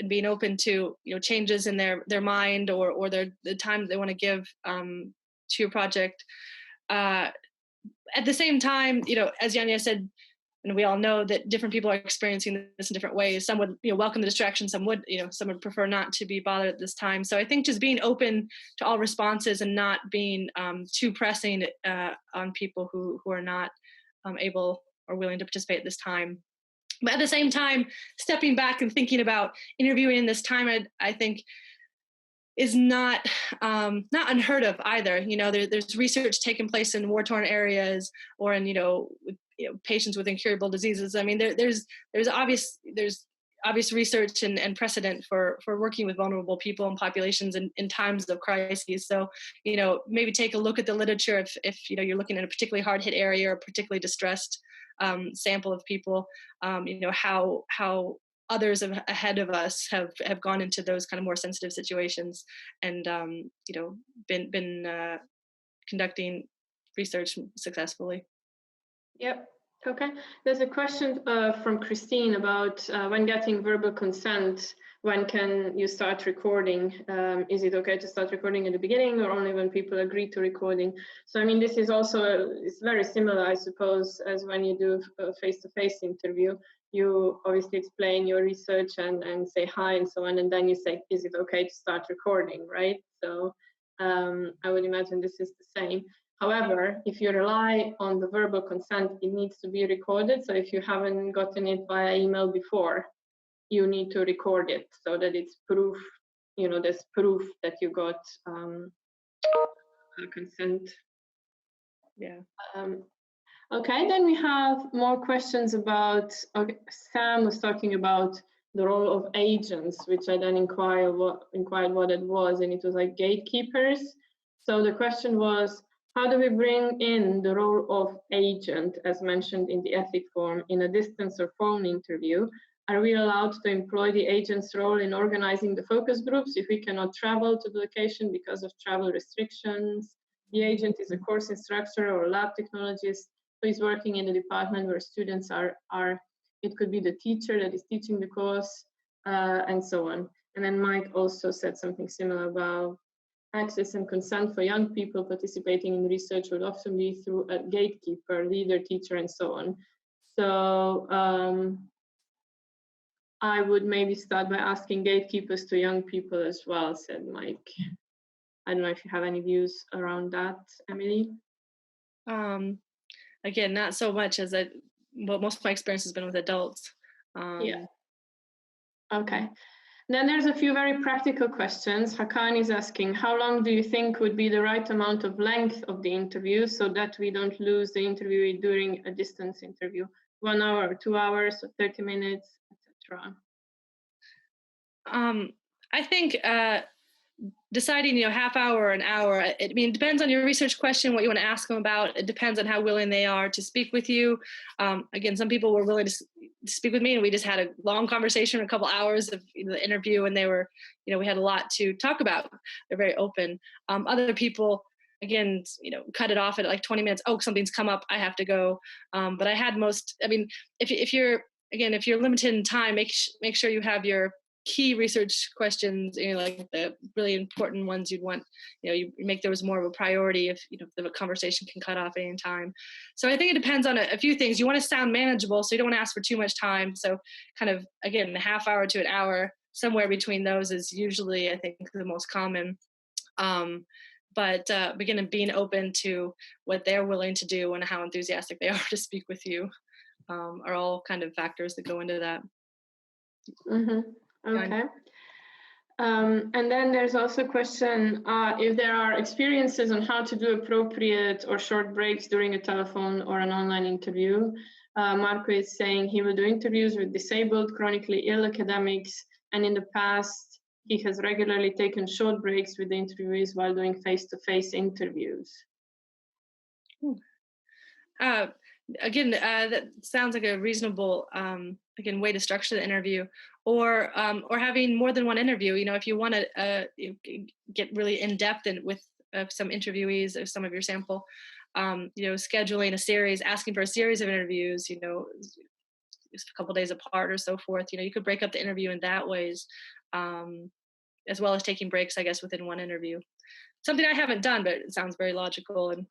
being open to changes in their mind or the time they want to give to your project. At the same time, as Janja said, and we all know that different people are experiencing this in different ways. Some would welcome the distraction. Some would prefer not to be bothered at this time. So I think just being open to all responses and not being too pressing on people who are not able or willing to participate at this time. But at the same time, stepping back and thinking about interviewing in this time, I think is not unheard of either. There's research taking place in war-torn areas or in patients with incurable diseases. I mean, there's obvious research and precedent for working with vulnerable people and populations in times of crises. So maybe take a look at the literature if you're looking at a particularly hard hit area or a particularly distressed sample of people. How others ahead of us have gone into those kind of more sensitive situations and been conducting research successfully. Yep. Okay. There's a question from Christine about when getting verbal consent, when can you start recording? Is it okay to start recording at the beginning or only when people agree to recording? So, I mean, this is also, it's very similar, I suppose, as when you do a face-to-face interview. You obviously explain your research and say hi and so on, and then you say, is it okay to start recording, right? So I would imagine this is the same. However, if you rely on the verbal consent, it needs to be recorded. So if you haven't gotten it via email before, you need to record it so that it's proof, there's proof that you got consent. Yeah. Okay, then we have more questions about, Sam was talking about the role of agents, which I then inquired what it was, and it was like gatekeepers. So the question was, how do we bring in the role of agent, as mentioned in the ethic form, in a distance or phone interview? Are we allowed to employ the agent's role in organizing the focus groups if we cannot travel to the location because of travel restrictions? The agent is a course instructor or a lab technologist who is working in a department where students are. It could be the teacher that is teaching the course, and so on. And then Mike also said something similar about access and consent for young people participating in research would often be through a gatekeeper, leader, teacher, and so on. So I would maybe start by asking gatekeepers to young people as well, said Mike. I don't know if you have any views around that, Emily. Again, not so much as most of my experience has been with adults. Yeah. Okay. Then there's a few very practical questions. Hakan is asking, how long do you think would be the right amount of length of the interview so that we don't lose the interviewee during a distance interview? 1 hour or 2 hours or 30 minutes, etc. I think deciding, half hour or an hour, it depends on your research question, what you want to ask them about. It depends on how willing they are to speak with you. Again, some people were willing to speak with me and we just had a long conversation, a couple hours of the interview, and they were, we had a lot to talk about. They're very open. Other people, again, cut it off at like 20 minutes. Oh, something's come up, I have to go. But I had if you're limited in time, make sure you have your key research questions, like the really important ones you'd want, you make those more of a priority if the conversation can cut off at any time. So I think it depends on a few things. You want to sound manageable, so you don't want to ask for too much time. So kind of, again, a half hour to an hour, somewhere between those is usually, I think, the most common. But again, being open to what they're willing to do and how enthusiastic they are to speak with you are all kind of factors that go into that. Mm-hmm. Okay. And then there's also a question if there are experiences on how to do appropriate or short breaks during a telephone or an online interview. Marco is saying he will do interviews with disabled, chronically ill academics, and in the past, he has regularly taken short breaks with the interviewees while doing face-to-face interviews. Again, that sounds like a reasonable, again, way to structure the interview, or having more than one interview. You know, if you want to get really in depth with some interviewees of some of your sample, you know, scheduling a series, asking for a series of interviews, you know, a couple days apart or so forth. You know, you could break up the interview in that ways, as well as taking breaks, I guess, within one interview. Something I haven't done, but it sounds very logical and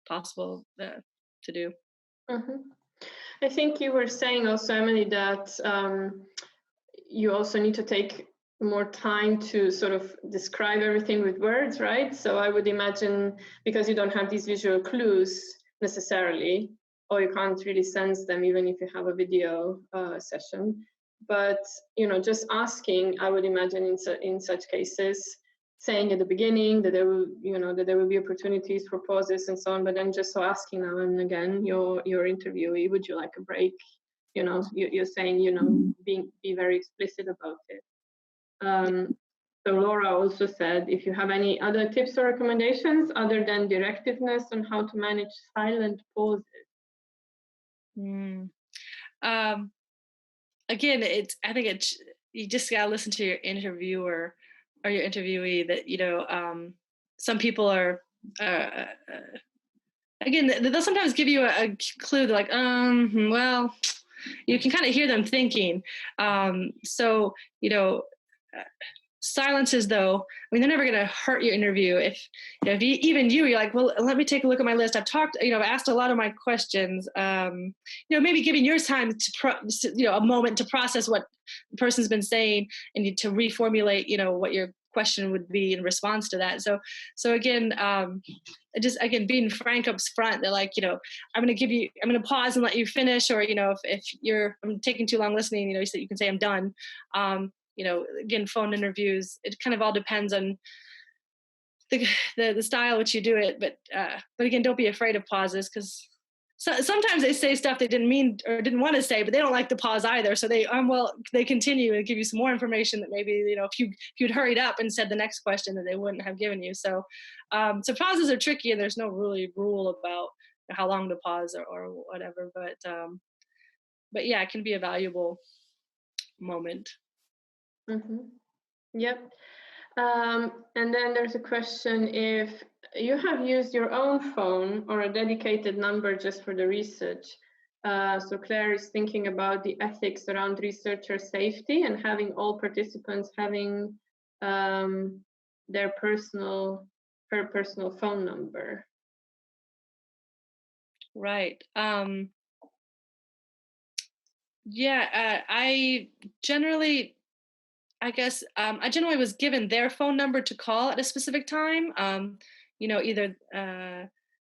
possible to do. Mm-hmm. I think you were saying also, Emily, that you also need to take more time to sort of describe everything with words, right? So I would imagine, because you don't have these visual clues necessarily, or you can't really sense them even if you have a video session. But, you know, just asking, I would imagine in such cases, saying at the beginning that there will, you know, that there will be opportunities for pauses and so on, but then just so asking now and again your interviewee, would you like a break? You know, you're saying, you know, be very explicit about it. So Laura also said, if you have any other tips or recommendations other than directiveness on how to manage silent pauses. Again, I think you just gotta listen to your interviewer or your interviewee. That, you know, some people are again, they'll sometimes give you a clue. They're like, well, you can kind of hear them thinking. So, you know, silences, though, I mean, they're never going to hurt your interview. If, you know, even you're like, well, let me take a look at my list. I've talked, you know, I've asked a lot of my questions. You know, maybe giving yours time to, you know, a moment to process what the person's been saying and to reformulate, you know, what your question would be in response to that. So again, just again, being frank up front. They're like, you know, I'm going to pause and let you finish, or, you know, if I'm taking too long listening, you know, you can say I'm done. You know, again, phone interviews, it kind of all depends on the style which you do it. But again, don't be afraid of pauses, because sometimes they say stuff they didn't mean or didn't want to say, but they don't like the pause either. So they continue and give you some more information that maybe, you know, if you'd hurried up and said the next question, that they wouldn't have given you. So pauses are tricky, and there's no really rule about how long to pause or whatever. But yeah, it can be a valuable moment. Mm-hmm. Yep. And then there's a question if you have used your own phone or a dedicated number just for the research. So Claire is thinking about the ethics around researcher safety and having all participants having their personal phone number. Right. Yeah, I generally was given their phone number to call at a specific time. You know, either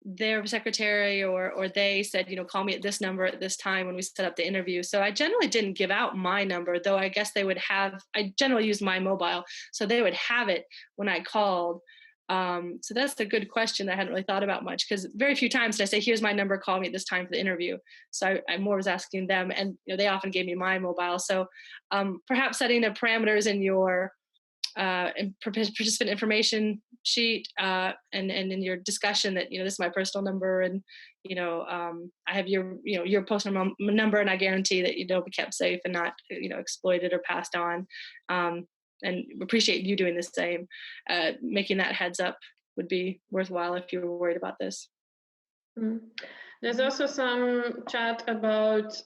their secretary or they said, you know, call me at this number at this time when we set up the interview. So I generally didn't give out my number, though I guess I generally used my mobile, so they would have it when I called. So that's a good question that I hadn't really thought about much, because very few times did I say, here's my number, call me at this time for the interview. So I more was asking them, and, you know, they often gave me my mobile. So perhaps setting the parameters in your participant information sheet and in your discussion that, you know, this is my personal number, and, you know, I have your personal number, and I guarantee that you'll be kept safe and not, you know, exploited or passed on. And appreciate you doing the same. Making that heads up would be worthwhile if you were worried about this. There's also some chat about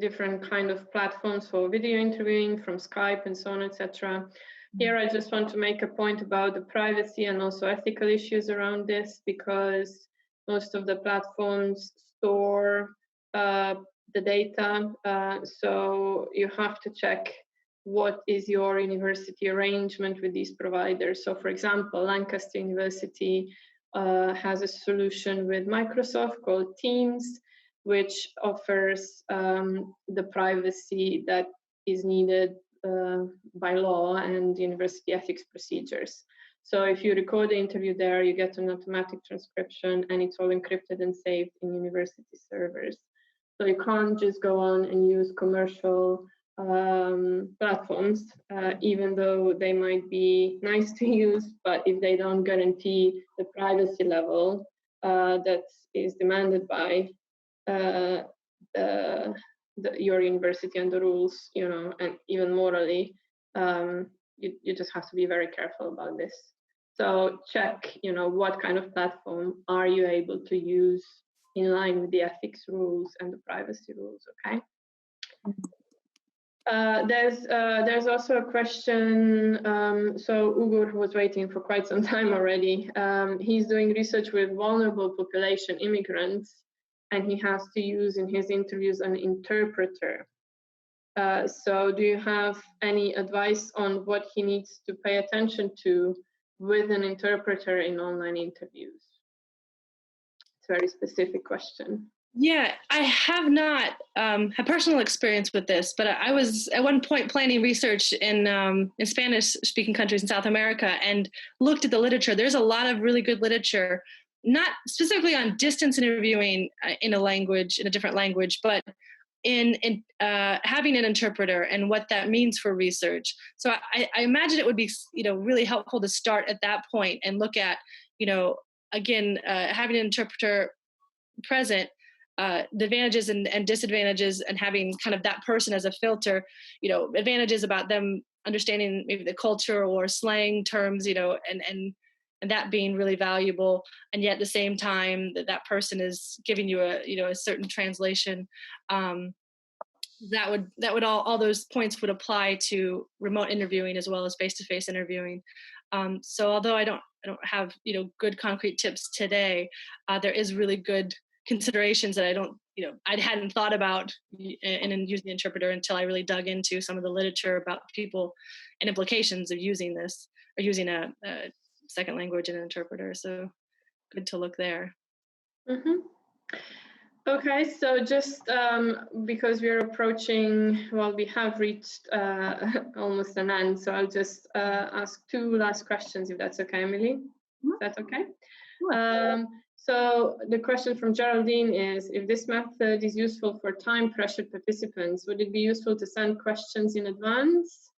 different kind of platforms for video interviewing, from Skype and so on, etc. Here, I just want to make a point about the privacy and also ethical issues around this, because most of the platforms store the data. So you have to check what is your university arrangement with these providers. So, for example, Lancaster University has a solution with Microsoft called Teams, which offers the privacy that is needed by law and university ethics procedures. So if you record the interview there, you get an automatic transcription, and it's all encrypted and saved in university servers. So you can't just go on and use commercial platforms, even though they might be nice to use, but if they don't guarantee the privacy level that is demanded by your university and the rules, and even morally, you just have to be very careful about this. So check, what kind of platform are you able to use in line with the ethics rules and the privacy rules, okay? There's also a question, so Ugur was waiting for quite some time already. He's doing research with vulnerable population immigrants, and he has to use in his interviews an interpreter. So do you have any advice on what he needs to pay attention to with an interpreter in online interviews? It's a very specific question. Yeah, I have not had personal experience with this, but I was at one point planning research in Spanish-speaking countries in South America and looked at the literature. There's a lot of really good literature, not specifically on distance interviewing in a different language, but in having an interpreter and what that means for research. So I imagine it would be, really helpful to start at that point and look at, again, having an interpreter present, the advantages and disadvantages, and having kind of that person as a filter, advantages about them understanding maybe the culture or slang terms, and that being really valuable. And yet at the same time that person is giving you a certain translation. That would all those points would apply to remote interviewing as well as face-to-face interviewing. So although I don't have good concrete tips today, there is really good considerations that I hadn't thought about in using the interpreter until I really dug into some of the literature about people and implications of using this or using a second language and an interpreter. So good to look there. Mm-hmm. Okay, so just because we're approaching, we have reached almost an end, so I'll just ask two last questions, if that's okay, Emilee. Is that okay? So the question from Geraldine is, if this method is useful for time-pressured participants, would it be useful to send questions in advance?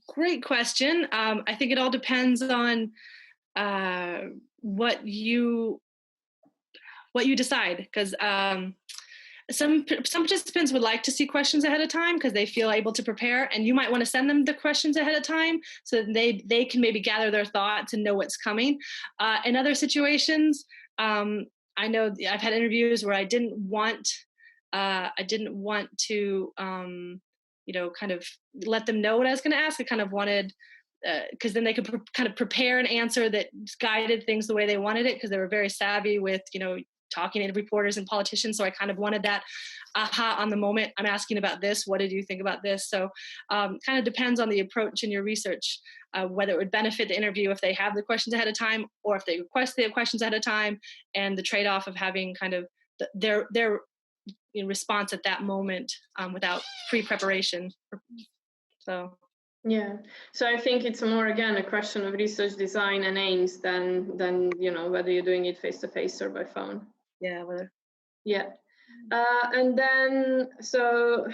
Great question. I think it all depends on what you decide, because some participants would like to see questions ahead of time because they feel able to prepare, and you might want to send them the questions ahead of time so that they can maybe gather their thoughts and know what's coming. In other situations, I know I've had interviews where I didn't want to kind of let them know what I was going to ask. I kind of wanted, because then they could kind of prepare an answer that guided things the way they wanted it, because they were very savvy with talking to reporters and politicians. So I kind of wanted that aha on the moment. I'm asking about this. What did you think about this? So kind of depends on the approach in your research, whether it would benefit the interview if they have the questions ahead of time, or if they request the questions ahead of time, and the trade-off of having kind of their response at that moment without pre-preparation. So. Yeah, so I think it's more, again, a question of research design and aims than whether you're doing it face-to-face or by phone. Yeah, Yeah. And then, so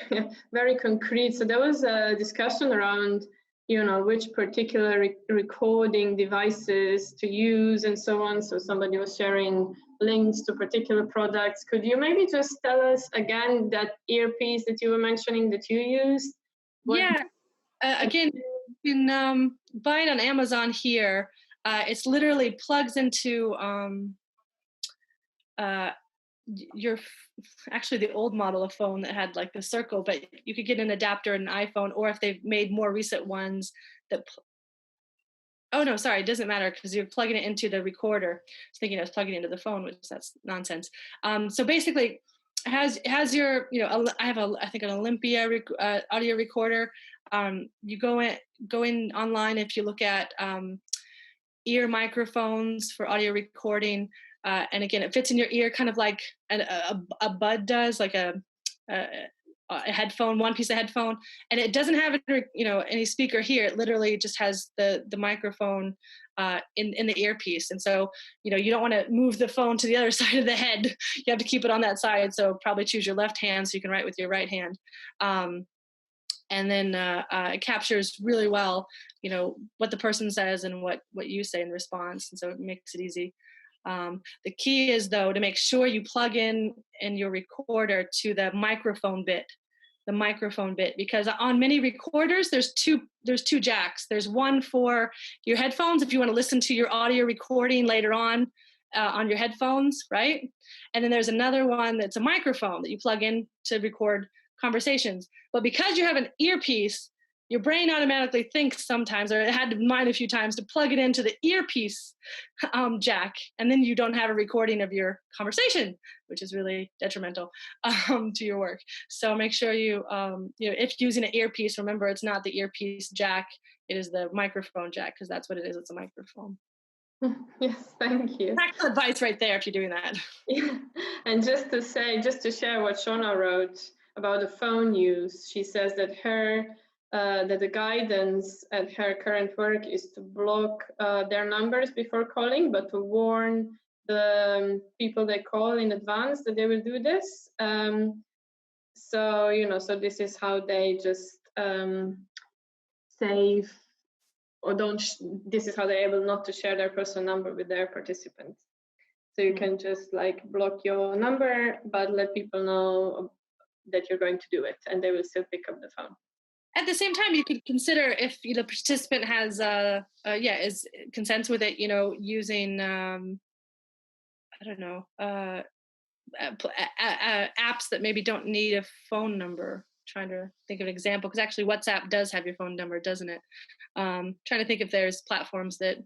very concrete. So there was a discussion around, which particular recording devices to use and so on. So somebody was sharing links to particular products. Could you maybe just tell us again that earpiece that you were mentioning that you used? Yeah. Again, you can buy it on Amazon here. It's literally plugs into actually the old model of phone that had like the circle, but you could get an adapter in an iPhone, or if they've made more recent ones that oh no, sorry, it doesn't matter because you're plugging it into the recorder. I was thinking I was plugging it into the phone, which that's nonsense. So basically has your, I have I think an Olympia audio recorder. You go in online, if you look at ear microphones for audio recording, and again, it fits in your ear kind of like a bud does, like a a headphone, one piece of headphone, and it doesn't have any speaker here. It literally just has the microphone in the earpiece, and so you don't want to move the phone to the other side of the head. You have to keep it on that side. So probably choose your left hand so you can write with your right hand. And then it captures really well, what the person says and what you say in response, and so it makes it easy. The key is, though, to make sure you plug in your recorder to the microphone bit, because on many recorders there's two jacks. There's one for your headphones if you want to listen to your audio recording later on your headphones, right? And then there's another one that's a microphone that you plug in to record conversations. But because you have an earpiece, your brain automatically thinks sometimes, or it had to mind a few times, to plug it into the earpiece jack, and then you don't have a recording of your conversation, which is really detrimental to your work. So make sure if using an earpiece, remember it's not the earpiece jack, it is the microphone jack, because that's what it is. It's a microphone. Yes, thank you. Practical advice right there if you're doing that. Yeah. And just to share what Shona wrote about the phone use, she says that that the guidance at her current work is to block their numbers before calling, but to warn the people they call in advance that they will do this. So this is how they just save, or this is how they're able not to share their personal number with their participants. So you can just block your number, but let people know that you're going to do it, and they will still pick up the phone. At the same time, you could consider, if the participant has is consents with it, using apps that maybe don't need a phone number. Trying to think of an example, because actually WhatsApp does have your phone number, doesn't it? Trying to think if there's platforms that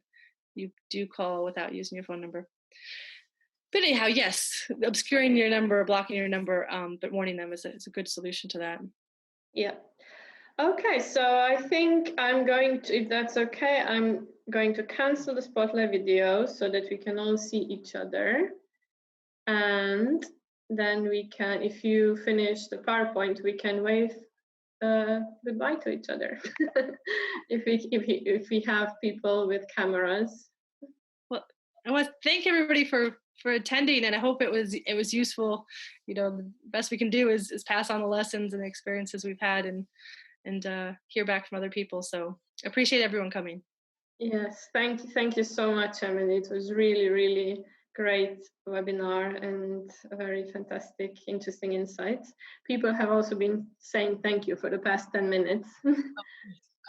you do call without using your phone number. But anyhow, yes, obscuring your number, blocking your number, but warning them is a good solution to that. Yeah. Okay, so I think if that's okay, I'm going to cancel the spotlight video so that we can all see each other. And then we can, if you finish the PowerPoint, we can wave goodbye to each other. if we have people with cameras. Well, I want to thank everybody for attending, and I hope it was useful. The best we can do is pass on the lessons and the experiences we've had, and hear back from other people. So appreciate everyone coming. Yes, thank you so much, Emilee. It was really, really great webinar and a very fantastic, interesting insights. People have also been saying thank you for the past 10 minutes.